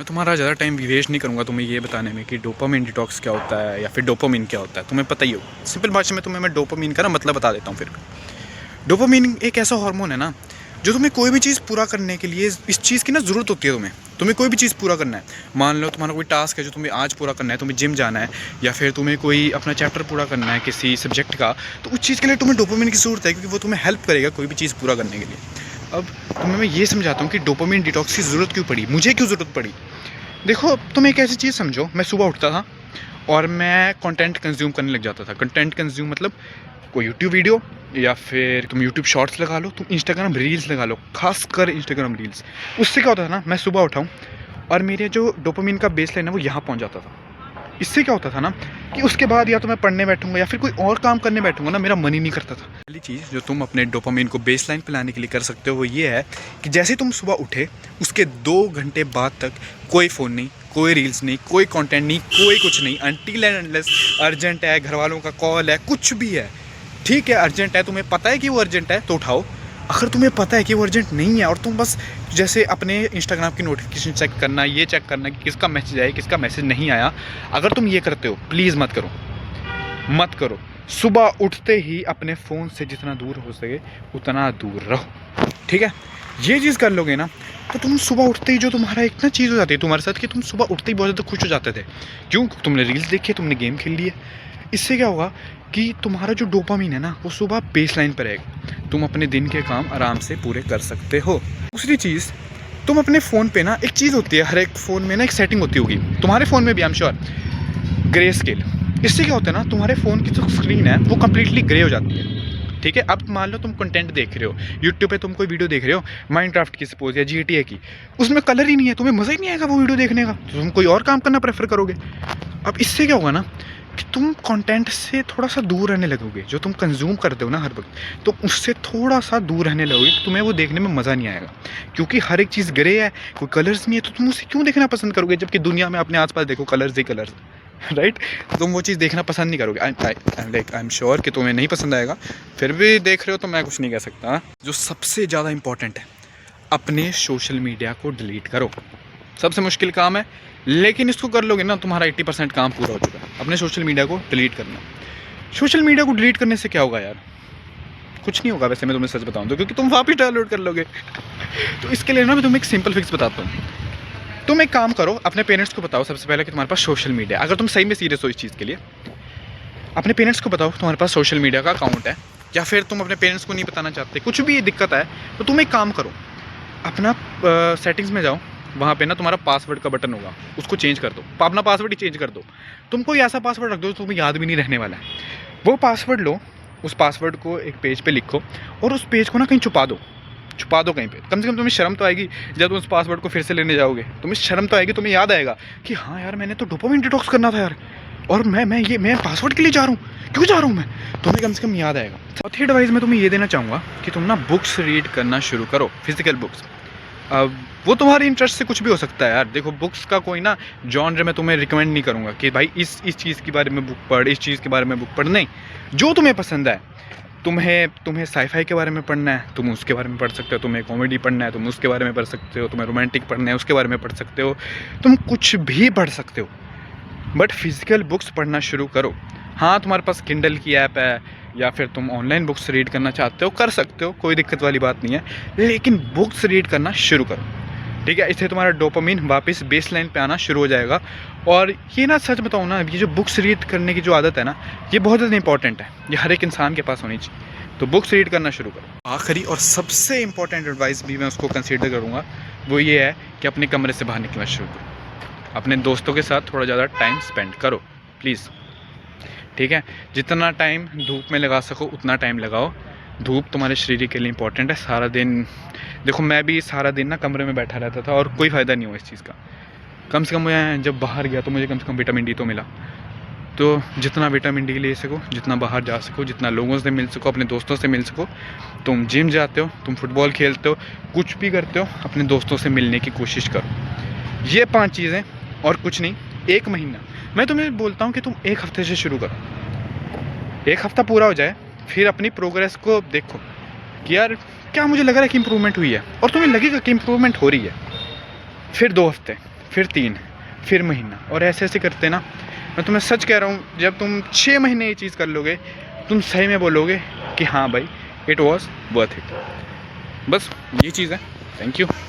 मैं तुम्हारा ज़्यादा टाइम वेस्ट नहीं करूँगा तुम्हें ये बताने में कि डोपामिन डिटॉक्स क्या होता है या फिर डोपामिन क्या होता है। तुम्हें पता ही हो, सिंपल भाषा में तुम्हें मैं डोपामिन का ना मतलब बता देता हूँ। फिर डोपामिन एक ऐसा हार्मोन है ना जो तुम्हें कोई भी चीज़ पूरा करने के लिए इस चीज़ की ना ज़रूरत होती है। तुम्हें कोई भी चीज़ पूरा करना है, मान लो तुम्हारा कोई टास्क है जो तुम्हें आज पूरा करना है, तुम्हें जिम जाना है या फिर तुम्हें कोई अपना चैप्टर पूरा करना है किसी सब्जेक्ट का, तो उस चीज़ के लिए तुम्हें डोपामिन की ज़रूरत है क्योंकि वो तुम्हें हेल्प करेगा कोई भी चीज़ पूरा करने के लिए। अब तुम्हें मैं ये समझाता हूँ कि डोपामिन डिटॉक्स की ज़रूरत क्यों पड़ी, मुझे क्यों ज़रूरत पड़ी। देखो, तुम एक ऐसी चीज़ समझो, मैं सुबह उठता था और मैं कंटेंट कंज्यूम करने लग जाता था। कंटेंट कंज्यूम मतलब कोई यूट्यूब वीडियो या फिर तुम यूट्यूब शॉर्ट्स लगा लो, तुम इंस्टाग्राम रील्स लगा लो, खासकर इंस्टाग्राम रील्स। उससे क्या होता था ना, मैं सुबह उठाऊँ और मेरे जो डोपामिन का बेस लाइन है वो यहाँ पहुँच जाता था। इससे क्या होता था ना कि उसके बाद या तो मैं पढ़ने बैठूंगा या फिर कोई और काम करने बैठूंगा ना, मेरा मन ही नहीं करता था। पहली चीज़ जो तुम अपने डोपामिन को बेस लाइन पे लाने के लिए कर सकते हो वो ये है कि जैसे तुम सुबह उठे उसके 2 घंटे बाद तक कोई फ़ोन नहीं, कोई रील्स नहीं, कोई कंटेंट नहीं, कोई कुछ नहीं, अनटिल एंड अनलेस अर्जेंट है, घर वालों का कॉल है, कुछ भी है, ठीक है अर्जेंट है, तुम्हें पता है कि वो अर्जेंट है तो उठाओ। अगर तुम्हें पता है कि वो अर्जेंट नहीं है और तुम बस जैसे अपने इंस्टाग्राम की नोटिफिकेशन चेक करना, ये चेक करना कि किसका मैसेज आया, किसका मैसेज नहीं आया, अगर तुम ये करते हो प्लीज़ मत करो, मत करो। सुबह उठते ही अपने फ़ोन से जितना दूर हो सके उतना दूर रहो, ठीक है। ये चीज़ कर लोगे ना तो तुम सुबह उठते ही जो तुम्हारा एक ना चीज़ हो जाती है तुम्हारे साथ कि तुम सुबह उठते ही बहुत ज़्यादा खुश हो जाते थे। क्यों? तुमने रील्स देखी है, तुमने गेम खेल ली है। इससे क्या होगा कि तुम्हारा जो डोपामिन है ना वो सुबह बेस लाइन पर रहेगा, तुम अपने दिन के काम आराम से पूरे कर सकते हो। दूसरी चीज़, तुम अपने फ़ोन पे ना एक चीज़ होती है, हर एक फ़ोन में ना एक सेटिंग होती होगी, तुम्हारे फ़ोन में भी I am sure, grey scale. इससे क्या होता है ना, तुम्हारे फ़ोन की जो स्क्रीन है वो कम्प्लीटली ग्रे हो जाती है, ठीक है। अब मान लो तुम कंटेंट देख रहे हो, यूट्यूब पे तुम कोई वीडियो देख रहे हो माइनक्राफ्ट की सपोज या GTA की, उसमें कलर ही नहीं है, तुम्हें मज़ा ही नहीं आएगा वो वीडियो देखने का, तो तुम कोई और काम करना प्रेफर करोगे। अब इससे क्या होगा ना कि तुम कंटेंट से थोड़ा सा दूर रहने लगोगे, जो तुम कंज्यूम करते हो ना हर वक्त, तो उससे थोड़ा सा दूर रहने लगोगे, तुम्हें वो देखने में मज़ा नहीं आएगा क्योंकि हर एक चीज़ ग्रे है, कोई कलर्स नहीं है, तो तुम उसे क्यों देखना पसंद करोगे, जबकि दुनिया में अपने आसपास देखो कलर्स ही कलर्स, राइट। तुम वो चीज़ देखना पसंद नहीं करोगे। आई एम श्योर कि तुम्हें नहीं पसंद आएगा, फिर भी देख रहे हो तो मैं कुछ नहीं कह सकता। जो सबसे ज़्यादा इंपॉर्टेंट है, अपने सोशल मीडिया को डिलीट करो। सबसे मुश्किल काम है लेकिन इसको कर लोगे ना तुम्हारा 80% काम पूरा हो चुका है। अपने सोशल मीडिया को डिलीट करना। सोशल मीडिया को डिलीट करने से क्या होगा यार, कुछ नहीं होगा वैसे, मैं तुम्हें सच बताऊं तो, क्योंकि तुम वापस डाउनलोड कर लोगे। तो इसके लिए ना मैं तुम्हें एक सिंपल फिक्स बताता हूँ। तुम एक काम करो, अपने पेरेंट्स को बताओ सबसे पहले कि तुम्हारे पास सोशल मीडिया, अगर तुम सही में सीरियस हो इस चीज़ के लिए, अपने पेरेंट्स को बताओ तुम्हारे पास सोशल मीडिया का अकाउंट है, या फिर तुम अपने पेरेंट्स को नहीं बताना चाहते, कुछ भी दिक्कत है, तो तुम एक काम करो, अपना सेटिंग्स में जाओ, वहाँ पे ना तुम्हारा पासवर्ड का बटन होगा, उसको चेंज कर दो, अपना पासवर्ड ही चेंज कर दो। तुम कोई ऐसा पासवर्ड रख दो जो तुम्हें याद भी नहीं रहने वाला है। वो पासवर्ड लो, उस पासवर्ड को एक पेज पे लिखो और उस पेज को ना कहीं छुपा दो कहीं पे। कम से कम तुम्हें शर्म तो आएगी जब तुम उस पासवर्ड को फिर से लेने जाओगे, तुम्हें शर्म तो आएगी, तुम्हें याद आएगा कि हाँ यार मैंने तो डोपामिन डिटॉक्स करना था यार, और मैं पासवर्ड के लिए जा रहा हूँ, क्यों जा रहा हूँ मैं, तुम्हें कम से कम याद आएगा। चौथी एडवाइस मैं तुम्हें ये देना चाहूँगा कि तुम ना बुक्स रीड करना शुरू करो, फिजिकल बुक्स। अब वो तुम्हारे इंटरेस्ट से कुछ भी हो सकता है यार। देखो, बुक्स का कोई ना जॉनर मैं तुम्हें रिकमेंड नहीं करूँगा कि भाई इस चीज़ के बारे में बुक पढ़, इस चीज़ के बारे में बुक पढ़, नहीं। जो तुम्हें पसंद है, तुम्हें साईफाई के बारे में पढ़ना है तुम उसके बारे में पढ़ सकते हो, तुम्हें कॉमेडी पढ़ना है तुम उसके बारे में पढ़ सकते हो, तुम्हें रोमांटिक पढ़ना है उसके बारे में पढ़ सकते हो, तुम कुछ भी पढ़ सकते हो, बट फिजिकल बुक्स पढ़ना शुरू करो। हाँ, तुम्हारे पास किंडल की ऐप है या फिर तुम ऑनलाइन बुक्स रीड करना चाहते हो, कर सकते हो, कोई दिक्कत वाली बात नहीं है, लेकिन बुक्स रीड करना शुरू करो, ठीक है। इससे तुम्हारा डोपामिन वापस बेस लाइन पे आना शुरू हो जाएगा। और ये ना सच बताऊँ ना, ये जो बुक्स रीड करने की जो आदत है ना, ये बहुत ज़्यादा इंपॉर्टेंट है, ये हर एक इंसान के पास होनी चाहिए। तो बुक्स रीड करना शुरू करो। आखिरी और सबसे इंपॉर्टेंट एडवाइस भी मैं उसको कंसीडर करूँगा, वो ये है कि अपने कमरे से बाहर निकलना शुरू करो, अपने दोस्तों के साथ थोड़ा ज़्यादा टाइम स्पेंड करो प्लीज़, ठीक है। जितना टाइम धूप में लगा सको उतना टाइम लगाओ। धूप तुम्हारे शरीर के लिए इंपॉर्टेंट है। सारा दिन देखो, मैं भी सारा दिन ना कमरे में बैठा रहता था और कोई फ़ायदा नहीं हुआ इस चीज़ का। कम से कम मैं जब बाहर गया तो मुझे कम से कम विटामिन डी तो मिला। तो जितना विटामिन डी ले सको, जितना बाहर जा सको, जितना लोगों से मिल सको, अपने दोस्तों से मिल सको, तुम जिम जाते हो, तुम फुटबॉल खेलते हो, कुछ भी करते हो, अपने दोस्तों से मिलने की कोशिश करो। ये 5 चीज़ें और कुछ नहीं। 1 महीना मैं तुम्हें बोलता हूँ कि तुम 1 हफ्ते से शुरू करो। 1 हफ्ता पूरा हो जाए, फिर अपनी प्रोग्रेस को देखो कि यार क्या मुझे लग रहा है कि इम्प्रूवमेंट हुई है, और तुम्हें लगेगा कि इम्प्रूवमेंट हो रही है। फिर 2 हफ्ते, फिर 3, फिर महीना, और ऐसे ऐसे करते ना, मैं तुम्हें सच कह रहा हूँ, जब तुम 6 महीने ये चीज़ कर लोगे, तुम सही में बोलोगे कि हाँ भाई, इट वॉज वर्थ इट। बस ये चीज़ है। Thank you.